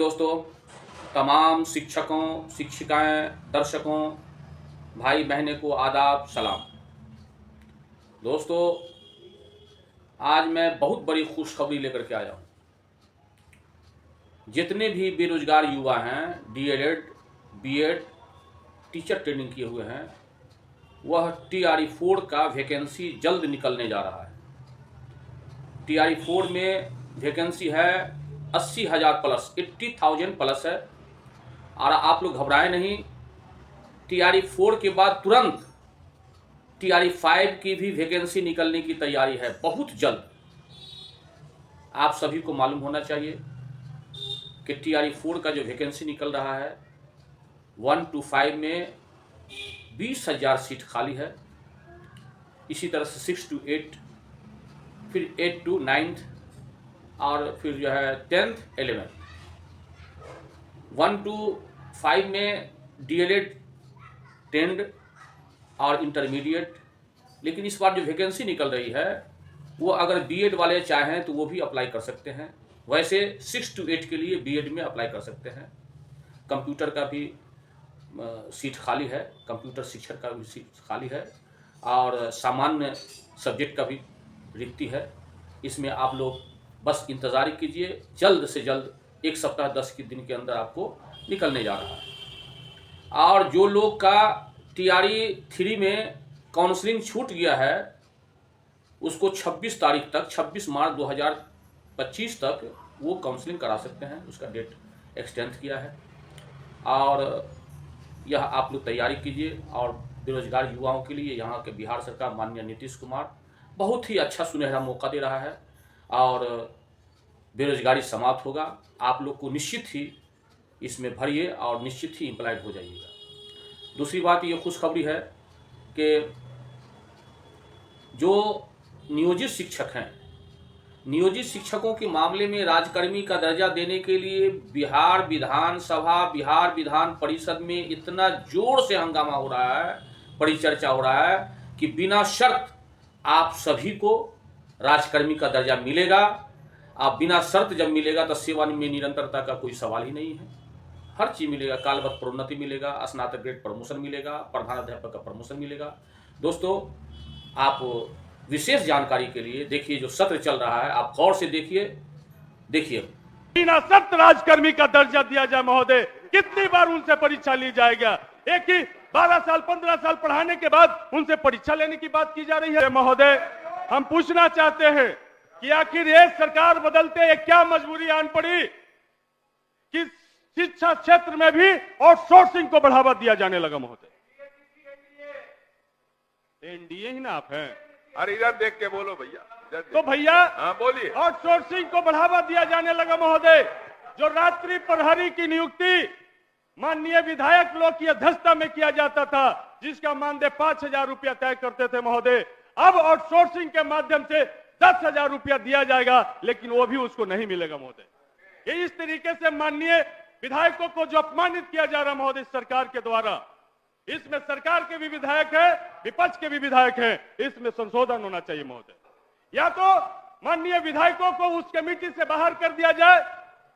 दोस्तों, तमाम शिक्षकों, शिक्षिकाएं, दर्शकों, भाई बहनें को आदाब सलाम। दोस्तों, आज मैं बहुत बड़ी खुशखबरी लेकर के आया हूँ। जितने भी बेरोजगार युवा हैं, डीएलएड, बीएड, टीचर ट्रेनिंग किए हुए हैं, वह टीआरई 4 का वैकेंसी जल्द निकलने जा रहा है। टीआरई 4 में वैकेंसी है 80,000 प्लस, 80,000 प्लस है। और आप लोग घबराएं नहीं, टीआरई 4 के बाद तुरंत टीआरई 5 की भी वैकेंसी निकलने की तैयारी है बहुत जल्द। आप सभी को मालूम होना चाहिए कि टीआरई 4 का जो वैकेंसी निकल रहा है 1 to 5 में 20,000 सीट खाली है। इसी तरह से 6 to 8, फिर 8 to 9 और फिर जो है 10th 11th। 1 to 5 में डीएलएड, टेंड और इंटरमीडिएट। लेकिन इस बार जो वैकेंसी निकल रही है वो अगर बीएड वाले चाहें तो वो भी अप्लाई कर सकते हैं। वैसे 6 to 8 के लिए बीएड में अप्लाई कर सकते हैं। कंप्यूटर का भी सीट खाली है, कंप्यूटर शिक्षक का भी सीट खाली है और सामान्य सब्जेक्ट का भी रिक्ति है। इसमें आप लोग बस इंतज़ार कीजिए, जल्द से जल्द 1 सप्ताह 10 दिन के अंदर आपको निकलने जा रहा है। और जो लोग का टीआरई 3 में काउंसलिंग छूट गया है उसको 26 तारीख तक, 26 मार्च 2025 तक वो काउंसलिंग करा सकते हैं। उसका डेट एक्सटेंड किया है और यह आप लोग तैयारी कीजिए। और बेरोजगार युवाओं के लिए यहाँ के बिहार सरकार माननीय नीतीश कुमार बहुत ही अच्छा सुनहरा मौका दे रहा है और बेरोजगारी समाप्त होगा। आप लोग को निश्चित ही इसमें भरिए और निश्चित ही एम्प्लॉयड हो जाइएगा। दूसरी बात ये खुशखबरी है कि जो नियोजित शिक्षक हैं, नियोजित शिक्षकों के मामले में राजकर्मी का दर्जा देने के लिए बिहार विधानसभा, बिहार विधान परिषद में इतना जोर से हंगामा हो रहा है, परिचर्चा हो रहा है कि बिना शर्त आप सभी को राजकर्मी का दर्जा मिलेगा। आप बिना शर्त जब मिलेगा तो सेवा में निरंतरता का कोई सवाल ही नहीं है। हर चीज़ मिलेगा, कालवत प्रोन्नति मिलेगा, स्नातक ग्रेड प्रमोशन मिलेगा, प्रधानाध्यापक का प्रमोशन मिलेगा। दोस्तों, आप विशेष जानकारी के लिए देखिए जो सत्र चल रहा है, आप गौर से देखिए। बिना शर्त राजकर्मी का दर्जा दिया जाए महोदय, कितनी बार उनसे परीक्षा ली जाएगा? एक ही 12 साल 15 साल पढ़ाने के बाद उनसे परीक्षा लेने की बात की जा रही है। महोदय, हम पूछना चाहते हैं कि आखिर ये सरकार बदलते ये क्या मजबूरी आन पड़ी कि शिक्षा क्षेत्र में भी आउटसोर्सिंग को बढ़ावा दिया जाने लगा? महोदय, एनडीए ही ना आप हैं? अरे इधर देख के बोलो भैया। तो भैया, हाँ बोलिए। आउटसोर्सिंग को बढ़ावा दिया जाने लगा महोदय। जो रात्रि प्रहरी की नियुक्ति माननीय विधायक लोग की अध्यक्षता में किया जाता था, जिसका मानदेय 5,000 रुपया तय करते थे महोदय, अब आउटसोर्सिंग के माध्यम से 10,000 रुपया दिया जाएगा, लेकिन वो भी उसको नहीं मिलेगा महोदय। ये इस तरीके से माननीय विधायकों को जो अपमानित किया जा रहा महोदय सरकार के द्वारा, इसमें सरकार के भी विधायक है, विपक्ष के भी विधायक हैं, इसमें संशोधन होना चाहिए महोदय। या तो माननीय विधायकों को उस कमेटी से बाहर कर दिया जाए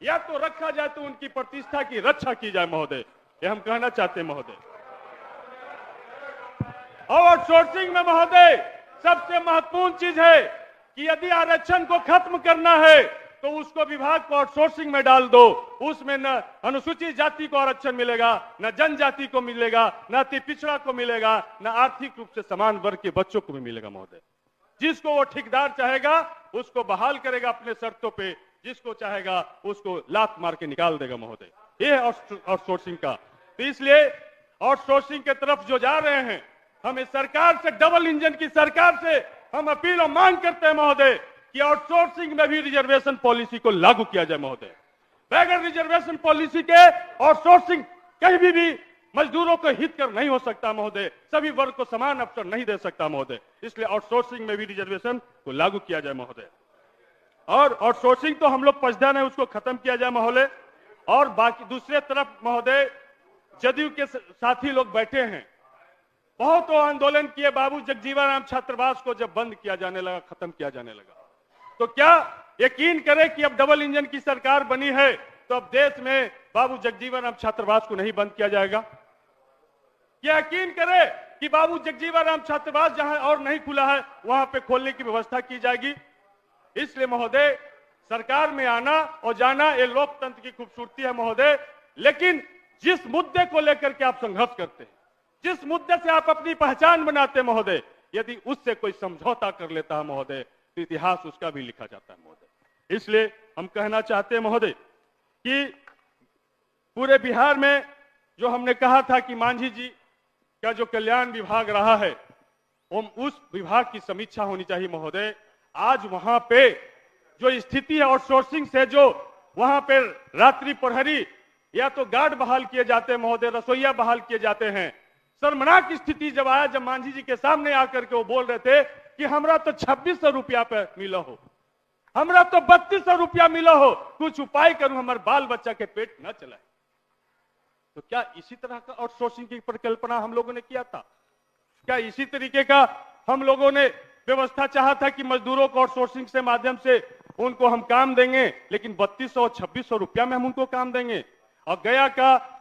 या तो रखा जाए तो उनकी प्रतिष्ठा की रक्षा की जाए महोदय, ये हम कहना चाहते हैं महोदय। और आउटसोर्सिंग में महोदय सबसे महत्वपूर्ण चीज है कि यदि आरक्षण को खत्म करना है तो उसको विभाग को आउटसोर्सिंग में डाल दो। उसमें न अनुसूचित जाति को आरक्षण मिलेगा, न जनजाति को मिलेगा, न अति पिछड़ा को मिलेगा, न आर्थिक रूप से समान वर्ग के बच्चों को भी मिलेगा महोदय। जिसको वो ठेकेदार चाहेगा उसको बहाल करेगा अपने शर्तों पे, जिसको चाहेगा उसको लात मार के निकाल देगा महोदय। ये है आउटसोर्सिंग का। तो इसलिए आउटसोर्सिंग के तरफ जो जा रहे हैं, हमें सरकार से, डबल इंजन की सरकार से हम अपील और मांग करते हैं महोदय कि आउटसोर्सिंग में भी रिजर्वेशन पॉलिसी को लागू किया जाए महोदय। बगैर रिजर्वेशन पॉलिसी के आउटसोर्सिंग कहीं भी मजदूरों को हित कर नहीं हो सकता महोदय, सभी वर्ग को समान अवसर नहीं दे सकता महोदय। इसलिए आउटसोर्सिंग में भी रिजर्वेशन को लागू किया जाए महोदय। और आउटसोर्सिंग तो हम लोग पछतान है, उसको खत्म किया जाए महोदय। और बाकी दूसरे तरफ महोदय जदयू के साथी लोग बैठे हैं, बहुत आंदोलन किए, बाबू जगजीवन राम छात्रावास को जब बंद किया जाने लगा, खत्म किया जाने लगा, तो क्या यकीन करें कि अब डबल इंजन की सरकार बनी है तो अब देश में बाबू जगजीवन राम छात्रावास को नहीं बंद किया जाएगा। यकीन करें कि बाबू जगजीवन राम छात्रावास जहां और नहीं खुला है वहां पे खोलने की व्यवस्था की जाएगी। इसलिए महोदय, सरकार में आना और जाना ये लोकतंत्र की खूबसूरती है महोदय, लेकिन जिस मुद्दे को लेकर के आप संघर्ष करते हैं, जिस मुद्दे से आप अपनी पहचान बनाते हैं महोदय, यदि उससे कोई समझौता कर लेता है महोदय तो इतिहास उसका भी लिखा जाता है महोदय। इसलिए हम कहना चाहते हैं महोदय कि पूरे बिहार में जो हमने कहा था कि मांझी जी का जो कल्याण विभाग रहा है, उस विभाग की समीक्षा होनी चाहिए महोदय। आज वहां पे जो स्थिति है आउटसोर्सिंग से, जो वहां पे रात्रि प्रहरी या तो गार्ड बहाल किए जाते हैं महोदय, रसोईया बहाल किए जाते हैं। शर्मनाक स्थिति जब आया, जब मांझी जी के सामने आकर के वो बोल रहे थे कि हमरा तो 2600 रुपया पे मिला हो, हमरा तो 3200 रुपया मिला हो, कुछ उपाय करूं हमारे बाल बच्चा के पेट न चलाए। तो क्या इसी तरह का आउटसोर्सिंग की परिकल्पना हम लोगों ने किया था? क्या इसी तरीके का हम लोगों ने व्यवस्था चाहा था कि मजदूरों को आउटसोर्सिंग से माध्यम से उनको हम काम देंगे, लेकिन 3200 और 2600 रुपया में हम उनको काम देंगे? और गया का,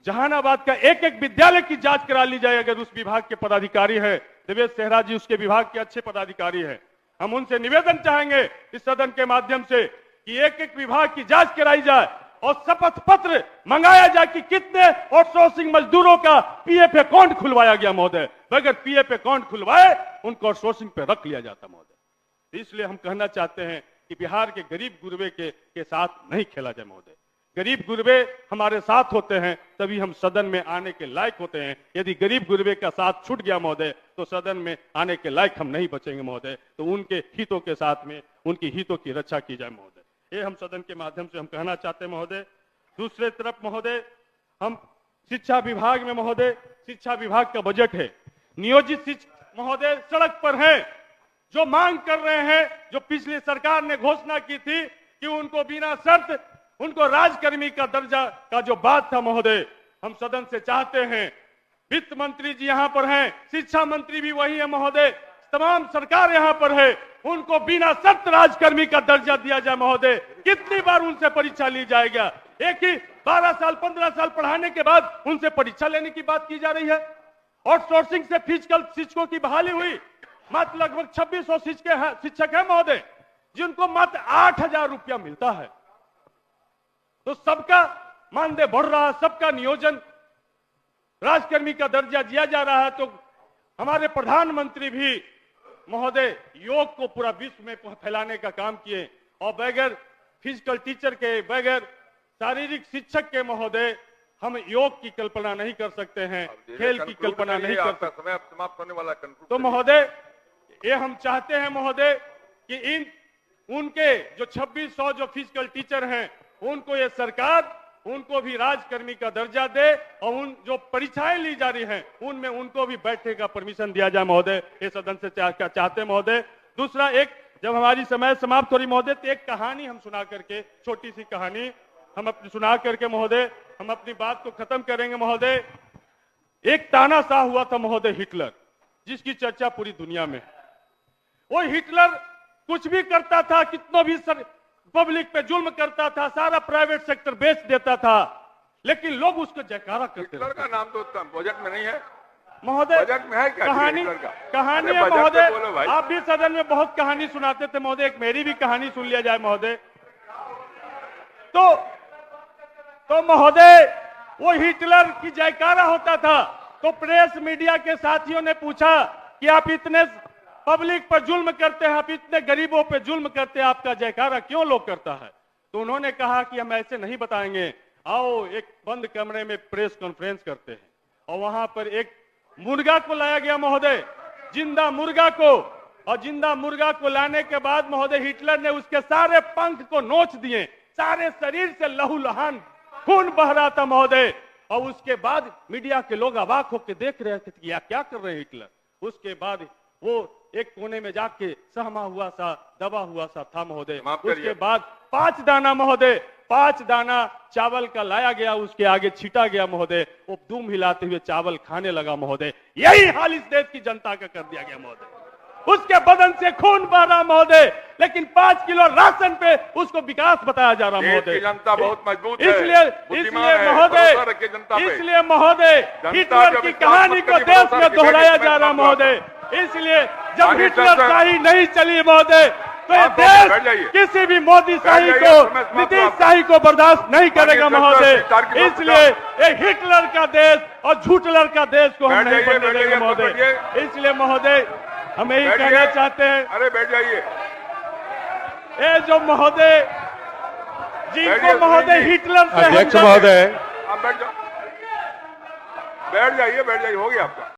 जहानाबाद का एक एक विद्यालय की जांच करा ली जाए। अगर उस विभाग के पदाधिकारी है, देवेश सेहरा जी उसके विभाग के अच्छे पदाधिकारी हैं, हम उनसे निवेदन चाहेंगे इस सदन के माध्यम से कि एक एक विभाग की जांच कराई जाए और शपथ पत्र मंगाया जाए कि कितने आउटसोर्सिंग मजदूरों का पीएफ अकाउंट खुलवाया गया महोदय। बगैर पीएफ अकाउंट खुलवाए उनको आउटसोर्सिंग पे रख लिया जाता महोदय। इसलिए हम कहना चाहते हैं कि बिहार के गरीब गुरबे के साथ नहीं खेला जाए महोदय। गरीब गुरबे हमारे साथ होते हैं तभी हम सदन में आने के लायक होते हैं। यदि गरीब गुरबे का साथ छूट गया महोदय तो सदन में आने के लायक हम नहीं बचेंगे महोदय। तो उनके हितों के साथ में उनकी हितों की रक्षा की जाए महोदय। ये हम सदन के माध्यम से हम कहना चाहते हैं महोदय। दूसरे तरफ महोदय, हम शिक्षा विभाग में महोदय, शिक्षा विभाग का बजट है, नियोजित शिक्षक महोदय सड़क पर हैं, जो मांग कर रहे हैं, जो पिछली सरकार ने घोषणा की थी कि उनको बिना शर्त उनको राजकर्मी का दर्जा का जो बात था महोदय, हम सदन से चाहते हैं, वित्त मंत्री जी यहाँ पर हैं, शिक्षा मंत्री भी वही है महोदय, तमाम सरकार यहाँ पर है, उनको बिना शर्त राजकर्मी का दर्जा दिया जाए महोदय। कितनी बार उनसे परीक्षा ली जाएगा? एक ही 12 साल 15 साल पढ़ाने के बाद उनसे परीक्षा लेने की बात की जा रही है। आउटसोर्सिंग से फिजिकल शिक्षकों की बहाली हुई, मात्र लगभग 2600 शिक्षक है महोदय, जिनको मात्र 8000 रुपया मिलता है। तो सबका मानदेय बढ़ रहा है, सबका नियोजन राजकर्मी का दर्जा दिया जा रहा है। तो हमारे प्रधानमंत्री भी महोदय योग को पूरा विश्व में फैलाने का काम किए, और बगैर फिजिकल टीचर के, बगैर शारीरिक शिक्षक के महोदय हम योग की कल्पना नहीं कर सकते हैं, खेल की कल्पना नहीं कर सकते। समय समाप्त होने वाला। तो महोदय, ये हम चाहते हैं महोदय कि इन उनके जो 2600 जो फिजिकल टीचर हैं उनको ये सरकार उनको भी राजकर्मी का दर्जा दे, और उन जो परीक्षाएं ली जा रही हैं उनमें उनको भी बैठने का परमिशन दिया जाए महोदय। ये सदन से चाहते हैं महोदय। दूसरा, एक जब हमारी समय समाप्त हो रही महोदय तो एक कहानी हम सुना करके, छोटी सी कहानी हम अपनी सुना करके महोदय हम अपनी बात को खत्म करेंगे महोदय। एक तानाशाह हुआ था महोदय हिटलर, जिसकी चर्चा पूरी दुनिया में। वो हिटलर कुछ भी करता था, कितना भी पब्लिक पे जुल्म करता था, सारा प्राइवेट सेक्टर बेच देता था, लेकिन लोग उसको जयकारा करते थे। हिटलर का नाम तो बजट में नहीं है महोदय। बजट में है क्या? कहानी कहानी है महोदय। आप भी सदन में बहुत कहानी सुनाते थे महोदय, एक मेरी भी कहानी सुन लिया जाए महोदय। तो महोदय, वो हिटलर की जयकारा होता था, तो प्रेस मीडिया के साथियों ने पूछा कि आप इतने पब्लिक पर जुल्म करते हैं, आप इतने गरीबों पे जुल्म करते हैं, आपका जयकारा क्यों लोग करता है? तो उन्होंने कहा कि हम ऐसे नहीं बताएंगे, आओ एक बंद कमरे में प्रेस कॉन्फ्रेंस करते हैं। और वहां पर एक मुर्गा को लाया गया महोदय, जिंदा मुर्गा को, और जिंदा मुर्गा को लाने के बाद महोदय हिटलर ने उसके सारे पंख को नोच दिए, सारे शरीर से लहूलुहान खून बह रहा था महोदय। और उसके बाद मीडिया के लोग अवाक होकर देख रहे थे कि क्या कर रहे हैं हिटलर। उसके बाद वो एक कोने में जाके सहमा हुआ सा, दबा हुआ सा था महोदय। उसके बाद 5 दाना महोदय, 5 दाना चावल का लाया गया, उसके आगे छीटा गया महोदय। वो दूम हिलाते हुए चावल खाने लगा महोदय। यही हाल इस देश की जनता का कर दिया गया महोदय। उसके बदन से खून बह रहा महोदय, लेकिन 5 किलो राशन पे उसको विकास बताया जा रहा देश महोदय। की जनता बहुत मजबूत है, इसलिए बुद्धिमान इसलिए है, महोदय भरोसा रखिए जनता पे। इसलिए महोदय जनता हिटलर पे की विश्वास कहानी मत को करिए, देश भरोसा में रखिए, दोहराया इसमें जा रहा मत महोदय। इसलिए जब आगे हिटलर चलकर- शाही नहीं चली महोदय, तो ये आप बैठ जाइए। देश किसी भी मोदी शाही जाइए, को, समय समाप्त नीतीश हुआ। शाही को बर्दाश्त नहीं करेगा चलकर महोदय। विस्तार की बात इसलिए ये हिटलर का देश और झूठलर का देश को हम बैठ नहीं जाइए, बनने बैठ देंगे जाइए, महोदय। बैठिए। इसलिए महोदय हम यही बैठिए। कहना चाहते हैं, अरे बैठ जाइए, ये जो महोदय जिनको बैठिए, महोदय सुनील जी। हिटलर से अध्यक्ष हमदर्द- महोदय, आप बैठ जाओ, बैठ जाइए, हो गया आपका।